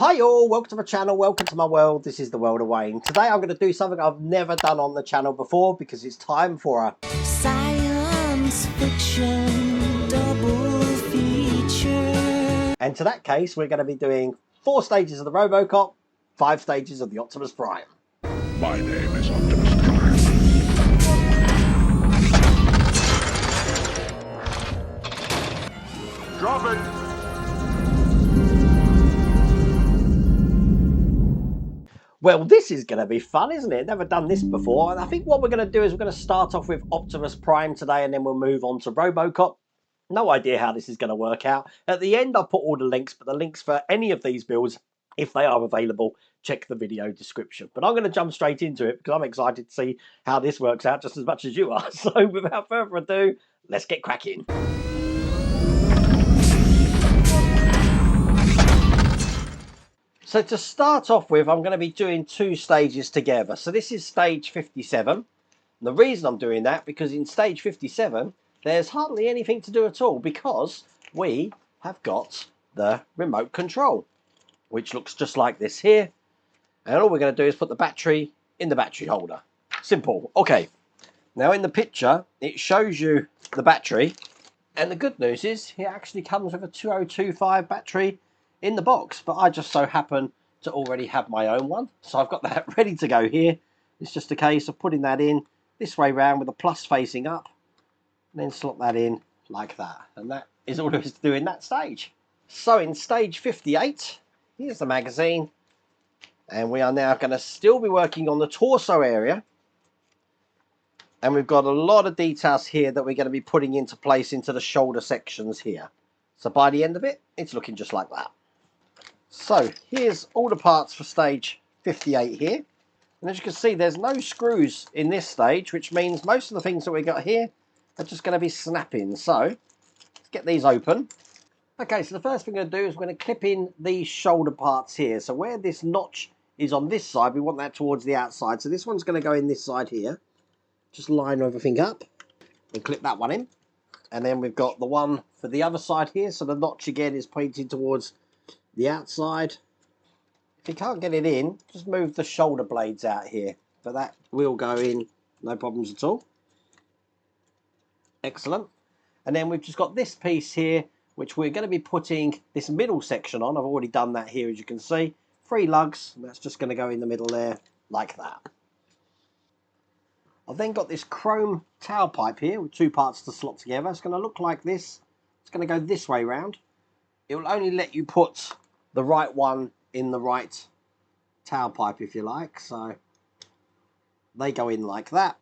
Hi all, welcome to my channel, welcome to my world. This is the world of Wayne. Today I'm going to do something I've never done on the channel before because it's time for a science fiction double feature. And to that case, we're going to be doing 4 stages of the Robocop, 5 stages of the Optimus Prime. My name is Optimus Prime. Drop it! Well, this is going to be fun, isn't it? Never done this before. And I think what we're going to do is we're going to start off with Optimus Prime today and then we'll move on to Robocop. No idea how this is going to work out. At the end, I'll put all the links, but the links for any of these builds, if they are available, check the video description. But I'm going to jump straight into it because I'm excited to see how this works out just as much as you are. So without further ado, let's get cracking. So to start off with, I'm going to be doing 2 stages together. So this is stage 57. And the reason I'm doing that, because in stage 57, there's hardly anything to do at all because we have got the remote control, which looks just like this here. And all we're going to do is put the battery in the battery holder. Simple. Okay. Now in the picture, it shows you the battery. And the good news is it actually comes with a 2025 battery in the box, but I just so happen to already have my own one, so I've got that ready to go here. It's just a case of putting that in this way round with the plus facing up, and then slot that in like that, and that is all there is to do in that stage. So in stage 58, here's the magazine, and we are now going to still be working on the torso area, and we've got a lot of details here that we're going to be putting into place into the shoulder sections here. So by the end of it, it's looking just like that. So here's all the parts for stage 58 here. And as you can see, there's no screws in this stage, which means most of the things that we got here are just going to be snapping. So let's get these open. Okay, so the first thing we're going to do is we're going to clip in these shoulder parts here. So where this notch is on this side, we want that towards the outside. So this one's going to go in this side here. Just line everything up and clip that one in. And then we've got the one for the other side here. So the notch again is pointed towards the outside. If you can't get it in, just move the shoulder blades out here. But that will go in, no problems at all. Excellent. And then we've just got this piece here, which we're going to be putting this middle section on. I've already done that here, as you can see. 3 lugs, and that's just going to go in the middle there, like that. I've then got this chrome tailpipe here with 2 parts to slot together. It's going to look like this. It's going to go this way round. It will only let you put the right one in the right tailpipe, if you like. So they go in like that.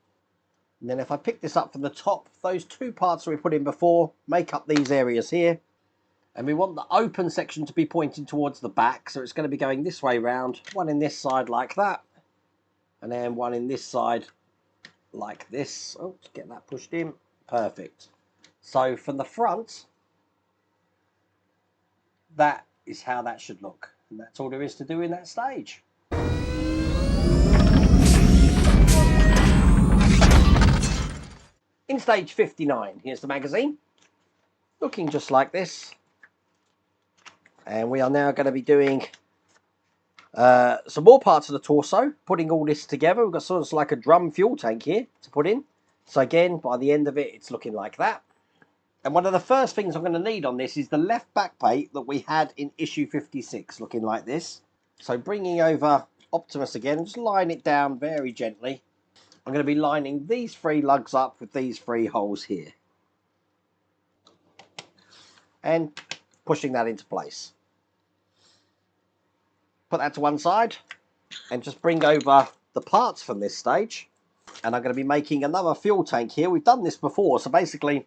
And then if I pick this up from the top, those 2 parts that we put in before make up these areas here. And we want the open section to be pointing towards the back. So it's going to be going this way round. One in this side like that. And then one in this side like this. Oh, let's get that pushed in. Perfect. So from the front, that is how that should look. And that's all there is to do in that stage. In stage 59, here's the magazine. Looking just like this. And we are now going to be doing some more parts of the torso, putting all this together. We've got sort of like a drum fuel tank here to put in. So again, by the end of it, it's looking like that. And one of the first things I'm going to need on this is the left back plate that we had in issue 56, looking like this. So bringing over Optimus again, just line it down very gently. I'm going to be lining these 3 lugs up with these 3 holes here. And pushing that into place. Put that to one side and just bring over the parts from this stage. And I'm going to be making another fuel tank here. We've done this before, so basically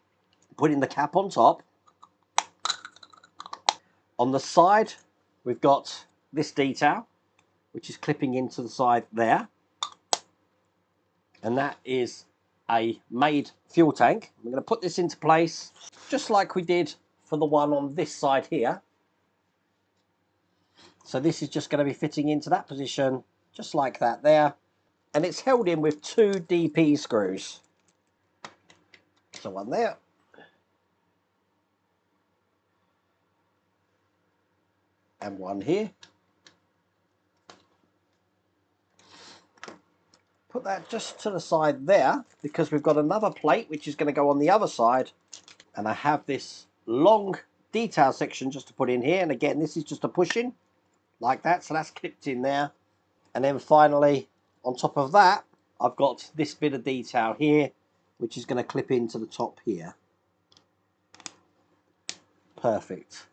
putting the cap on top. On the side, we've got this detail, which is clipping into the side there. And that is a made fuel tank. I'm going to put this into place just like we did for the one on this side here. So this is just going to be fitting into that position, just like that there. And it's held in with 2 DP screws. So one there. And one here. Put that just to the side there, because we've got another plate which is going to go on the other side, and I have this long detail section just to put in here, and again this is just a push in like that, so that's clipped in there. And then finally on top of that I've got this bit of detail here which is going to clip into the top here. Perfect.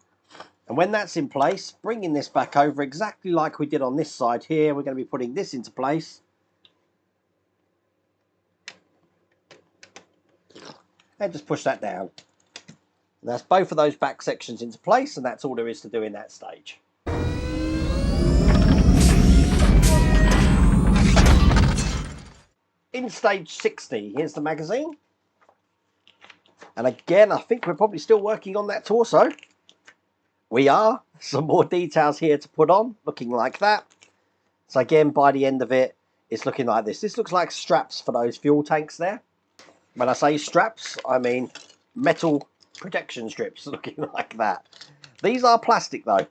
And when that's in place, bringing this back over exactly like we did on this side here, we're going to be putting this into place. And just push that down. And that's both of those back sections into place, and that's all there is to do in that stage. In stage 60, here's the magazine. And again, I think we're probably still working on that torso. We are. Some more details here to put on, looking like that. So again, by the end of it, it's looking like this. This looks like straps for those fuel tanks there. When I say straps, I mean metal protection strips looking like that. These are plastic though.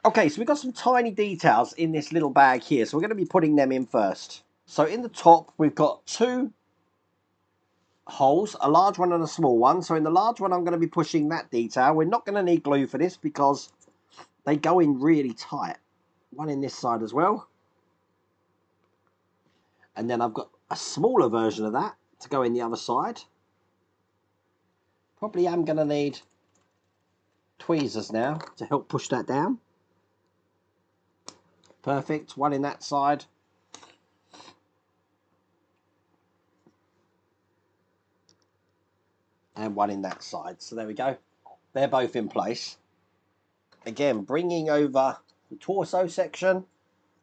Okay, so we've got some tiny details in this little bag here, so we're going to be putting them in first. So in the top, we've got two holes, a large one and a small one. So in the large one, I'm going to be pushing that detail. We're not going to need glue for this because they go in really tight. One in this side as well. And then I've got a smaller version of that to go in the other side. Probably am going to need tweezers now to help push that down. Perfect. One in that side. And one in that side. So there we go. They're both in place. Again, bringing over the torso section.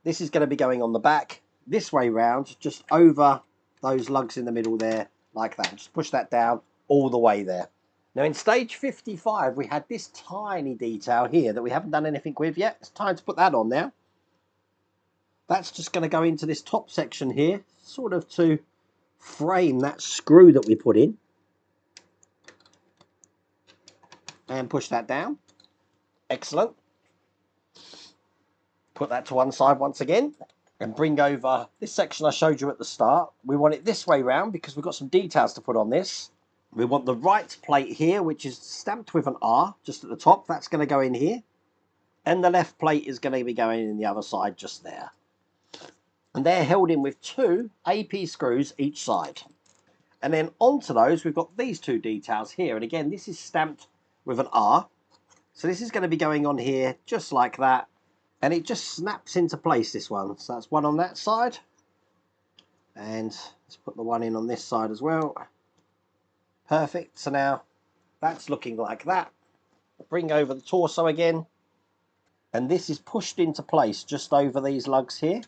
This is going to be going on the back. This way round, just over those lugs in the middle there, like that. Just push that down all the way there. Now in stage 55, we had this tiny detail here that we haven't done anything with yet. It's time to put that on now. That's just going to go into this top section here, sort of to frame that screw that we put in. And push that down. Excellent. Put that to one side once again. And bring over this section I showed you at the start. We want it this way round because we've got some details to put on this. We want the right plate here, which is stamped with an R just at the top. That's going to go in here. And the left plate is going to be going in the other side just there. And they're held in with two AP screws each side. And then onto those, we've got these two details here. And again, this is stamped with an R. So this is going to be going on here just like that. And it just snaps into place, this one. So that's one on that side. And let's put the one in on this side as well. Perfect. So now that's looking like that. Bring over the torso again. And this is pushed into place just over these lugs here.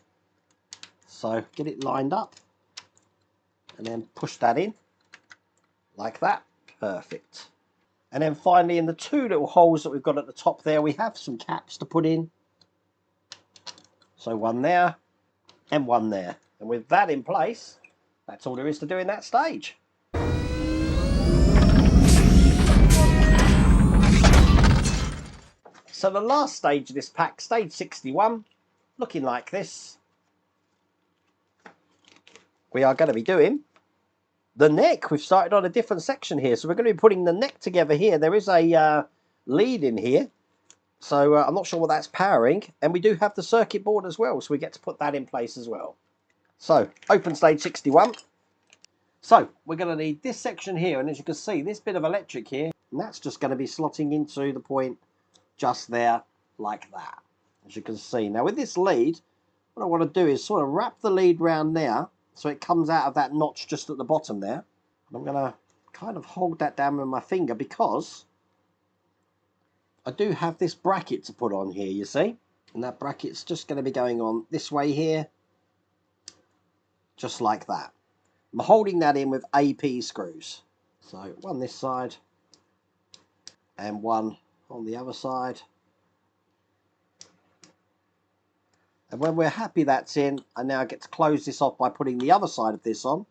So get it lined up. And then push that in. Like that. Perfect. And then finally in the two little holes that we've got at the top there, we have some caps to put in. So one there and one there. And with that in place, that's all there is to do in that stage. So the last stage of this pack, stage 61, looking like this. We are going to be doing the neck. We've started on a different section here. So we're going to be putting the neck together here. There is a lead in here. So I'm not sure what that's powering. And we do have the circuit board as well. So we get to put that in place as well. So open stage 61. So we're going to need this section here. And as you can see, this bit of electric here. And that's just going to be slotting into the point just there like that. As you can see. Now with this lead, what I want to do is sort of wrap the lead round there. So it comes out of that notch just at the bottom there. And I'm going to kind of hold that down with my finger because I do have this bracket to put on here, you see. And that bracket's just going to be going on this way here. Just like that. I'm holding that in with AP screws. So one this side. And one on the other side. And when we're happy that's in, I now get to close this off by putting the other side of this on.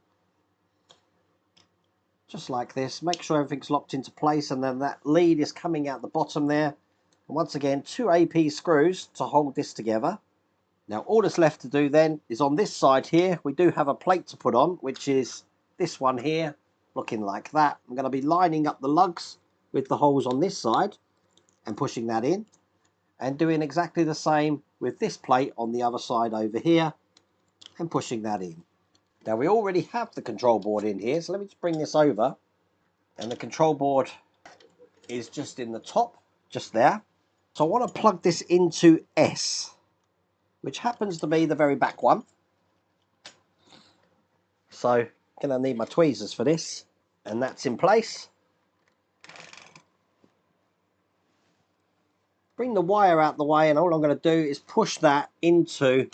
Just like this. Make sure everything's locked into place, and then that lead is coming out the bottom there. And once again, two AP screws to hold this together. Now all that's left to do then is on this side here, we do have a plate to put on, which is this one here, looking like that. I'm going to be lining up the lugs with the holes on this side and pushing that in, and doing exactly the same with this plate on the other side over here and pushing that in. Now we already have the control board in here, so let me just bring this over, and the control board is just in the top, just there. So I want to plug this into S, which happens to be the very back one. So I'm going to need my tweezers for this, and that's in place. Bring the wire out the way, and all I'm going to do is push that into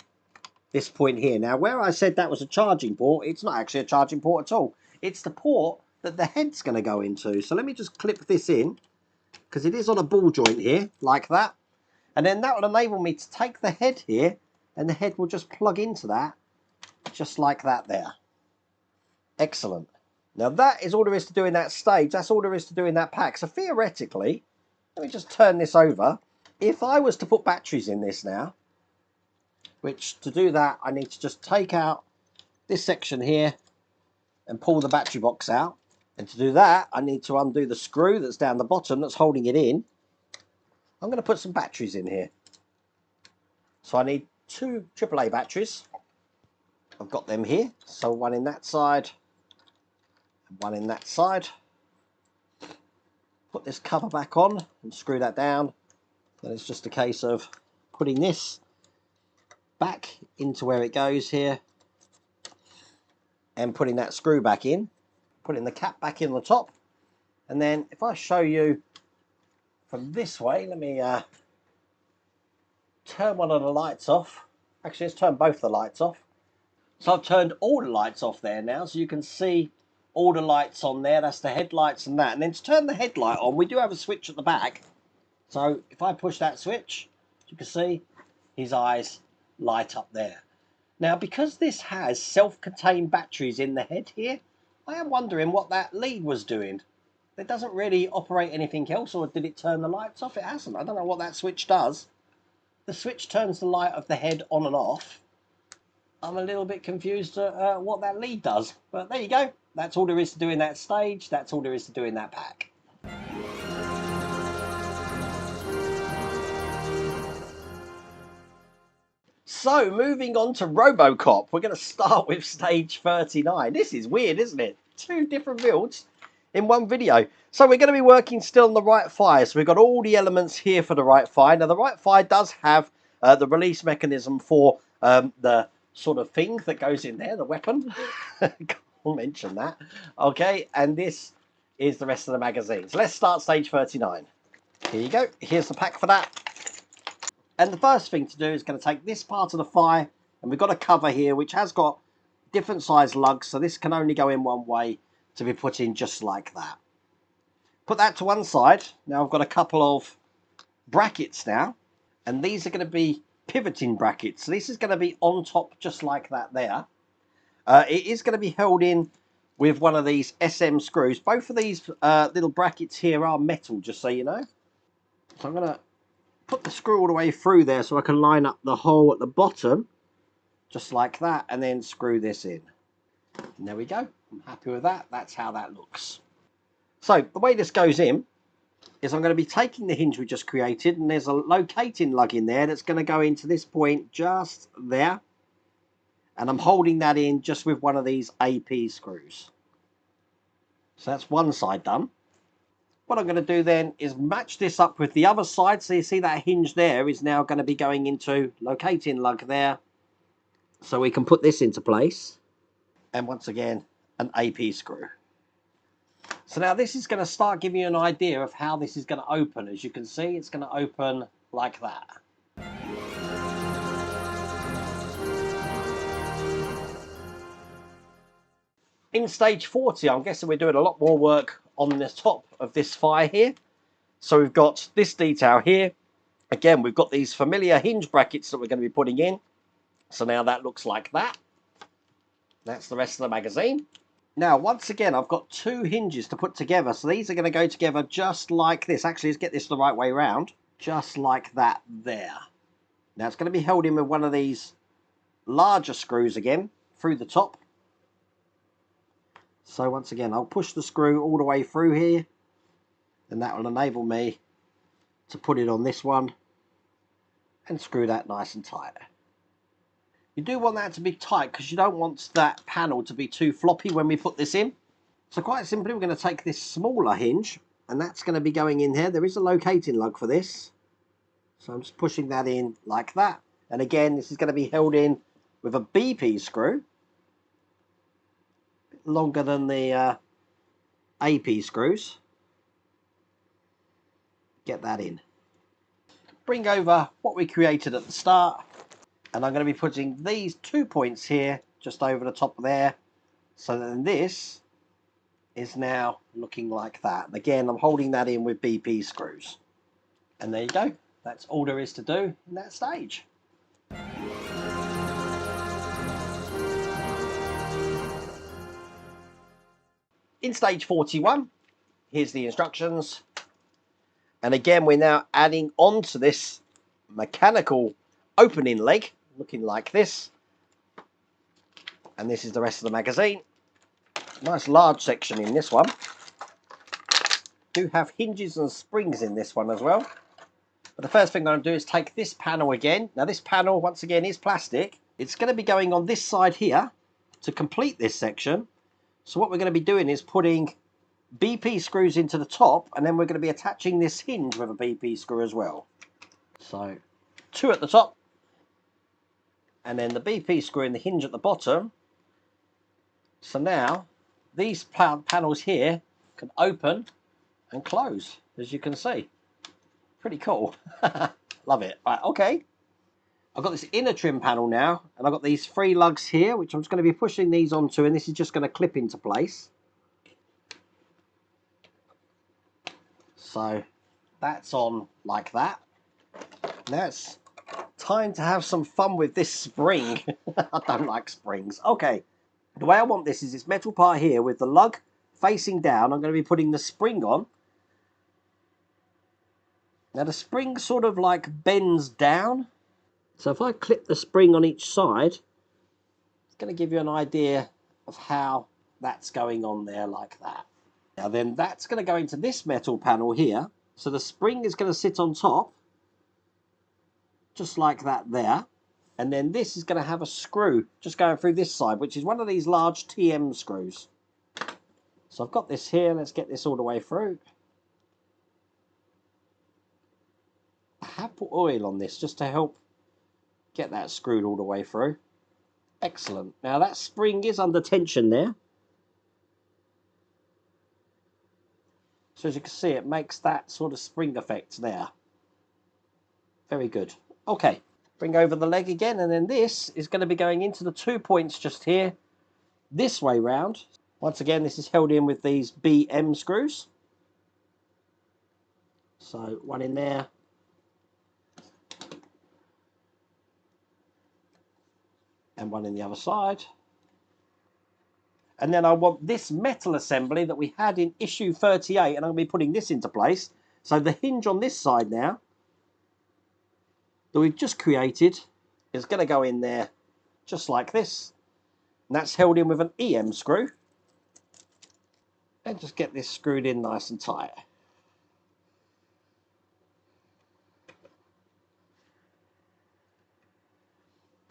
this point here. Now where I said that was a charging port, it's not actually a charging port at all. It's the port that the head's going to go into. So let me just clip this in, because it is on a ball joint here, like that. And then that will enable me to take the head here, and the head will just plug into that, just like that there. Excellent. Now that is all there is to do in that stage. That's all there is to do in that pack. So theoretically, let me just turn this over. If I was to put batteries in this now, which to do that, I need to just take out this section here and pull the battery box out. And to do that, I need to undo the screw that's down the bottom that's holding it in. I'm going to put some batteries in here. So I need 2 AAA batteries. I've got them here. So one in that side, and one in that side. Put this cover back on and screw that down. Then it's just a case of putting this back into where it goes here and putting that screw back in, putting the cap back in the top. And then if I show you from this way, let me turn one of the lights off. Actually, let's turn both the lights off. So I've turned all the lights off there now, so you can see all the lights on there. That's the headlights and that. And then to turn the headlight on, we do have a switch at the back. So if I push that switch, you can see his eyes light up there. Now, because this has self-contained batteries in the head here, I am wondering what that lead was doing. It doesn't really operate anything else, or did it turn the lights off? It hasn't. I don't know what that switch does. The switch turns the light of the head on and off. I'm a little bit confused at what that lead does. But there you go. That's all there is to do in that stage. That's all there is to do in that pack. So, moving on to Robocop, we're going to start with stage 39. This is weird, isn't it? 2 different builds in one video. So we're going to be working still on the right fire. So we've got all the elements here for the right fire. Now the right fire does have the release mechanism for the sort of thing that goes in there, the weapon. Can't mention that. Okay, and this is the rest of the magazine. So let's start stage 39. Here you go. Here's the pack for that. And the first thing to do is going to take this part of the fire, and we've got a cover here which has got different size lugs, so this can only go in one way to be put in just like that. Put that to one side. Now I've got a couple of brackets now, and these are going to be pivoting brackets. So this is going to be on top just like that there. It is going to be held in with one of these SM screws. Both of these little brackets here are metal, just so you know. So I'm going to put the screw all the way through there so I can line up the hole at the bottom, just like that, and then screw this in. And there we go. I'm happy with that. That's how that looks. So the way this goes in is I'm going to be taking the hinge we just created, and there's a locating lug in there that's going to go into this point just there. And I'm holding that in just with one of these AP screws. So that's one side done. What I'm going to do then is match this up with the other side. So you see that hinge there is now going to be going into locating lug there. So we can put this into place. And once again, an AP screw. So now this is going to start giving you an idea of how this is going to open. As you can see, it's going to open like that. In stage 40, I'm guessing we're doing a lot more work on the top of this fire here. So we've got this detail here. Again, we've got these familiar hinge brackets that we're going to be putting in. So now that looks like that. That's the rest of the magazine. Now, once again, I've got 2 hinges to put together. So these are going to go together just like this. Actually, let's get this the right way around. Just like that there. Now it's going to be held in with one of these larger screws again through the top. So once again, I'll push the screw all the way through here, and that will enable me to put it on this one and screw that nice and tight. You do want that to be tight because you don't want that panel to be too floppy when we put this in. So quite simply, we're going to take this smaller hinge, and that's going to be going in here. There is a locating lug for this. So I'm just pushing that in like that. And again, this is going to be held in with a BP screw. A bit longer than the AP screws. Get that in. Bring over what we created at the start. And I'm going to be putting these 2 points here just over the top there. So then this is now looking like that. And again, I'm holding that in with BP screws. And there you go. That's all there is to do in that stage. In stage 41, here's the instructions. And again, we're now adding on to this mechanical opening leg, looking like this. And this is the rest of the magazine. Nice large section in this one. Do have hinges and springs in this one as well. But the first thing I'm going to do is take this panel again. Now this panel, once again, is plastic. It's going to be going on this side here to complete this section. So what we're going to be doing is putting BP screws into the top, and then we're going to be attaching this hinge with a BP screw as well. So 2 at the top, and then the BP screw in the hinge at the bottom. So now these panels here can open and close, as you can see. Pretty cool. Love it. Right, okay. I've got this inner trim panel now, and I've got these 3 lugs here, which I'm just going to be pushing these onto, and this is just going to clip into place. So that's on like that. Now it's time to have some fun with this spring. I don't like springs. Okay, the way I want this is this metal part here with the lug facing down. I'm going to be putting the spring on. Now the spring sort of like bends down. So if I clip the spring on each side, it's going to give you an idea of how that's going on there like that. Now then that's going to go into this metal panel here. So the spring is going to sit on top, just like that there. And then this is going to have a screw just going through this side, which is one of these large TM screws. So I've got this here. Let's get this all the way through. I have put oil on this just to help get that screwed all the way through. Excellent. Now that spring is under tension there. So as you can see, it makes that sort of spring effect there. Very good. Okay, bring over the leg again, and then this is going to be going into the 2 points just here, this way round. Once again, this is held in with these BM screws. So one in there. And one in the other side. And then I want this metal assembly that we had in issue 38, and I'm going to be putting this into place. So the hinge on this side now that we've just created is going to go in there just like this. And that's held in with an EM screw. And just get this screwed in nice and tight.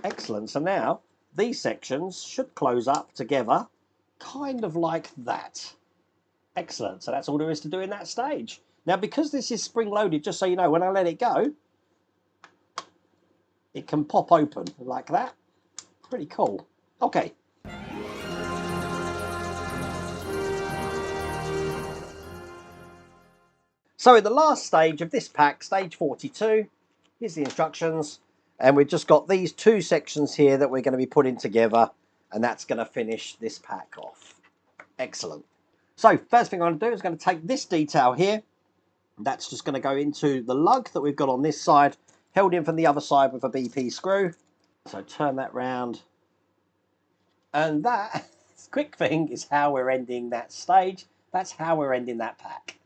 Excellent. So now these sections should close up together kind of like that. Excellent. So that's all there is to do in that stage. Now because this is spring loaded, just so you know, when I let it go, it can pop open like that. Pretty cool. Okay. So in the last stage of this pack, stage 42, here's the instructions. And we've just got these 2 sections here that we're going to be putting together, and that's going to finish this pack off. Excellent. So first thing I'm going to do is going to take this detail here. That's just going to go into the lug that we've got on this side, held in from the other side with a BP screw. So turn that round. And that quick thing is how we're ending that stage. That's how we're ending that pack.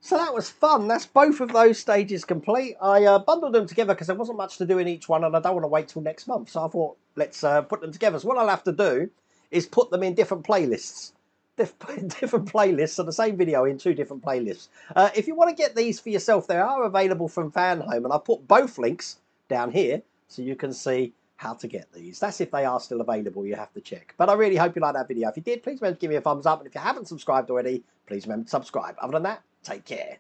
So that was fun. That's both of those stages complete. I bundled them together because there wasn't much to do in each one, and I don't want to wait till next month. So I thought, let's put them together. So what I'll have to do is put them in different playlists. Different playlists of the same video in 2 different playlists. If you want to get these for yourself, they are available from Fanhome, and I'll put both links down here so you can see how to get these. That's if they are still available. You have to check. But I really hope you liked that video. If you did, please remember to give me a thumbs up. And if you haven't subscribed already, please remember to subscribe. Other than that, take care.